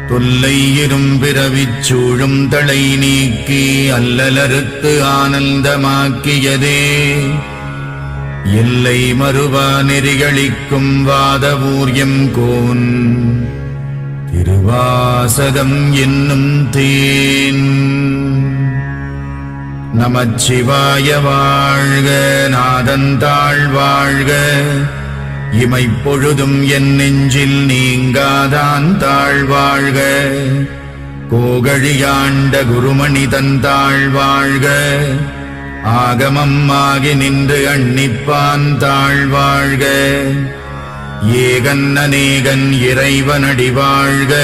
தொல்லை இரும்பிறவிச் சூழும் தளை நீக்கி அல்லலறுத்து ஆனந்தமாக்கியதே எல்லை மறுவா நெறிகளிக்கும் வாதவூர்யம் கோன் திருவாசகம் என்னும் தேன். நமச்சிவாய வாழ்க, நாதந்தாள் வாழ்க, இமைப்பொழுதும் என் நெஞ்சில் நீங்காதான் தாழ்வாழ்க. கோகழியாண்ட குருமணி தந்தாள் வாழ்க, ஆகமம் ஆகி நின்று அண்ணிப்பான் தாழ்வாழ்க. ஏகன் அநேகன் இறைவனடி வாழ்க.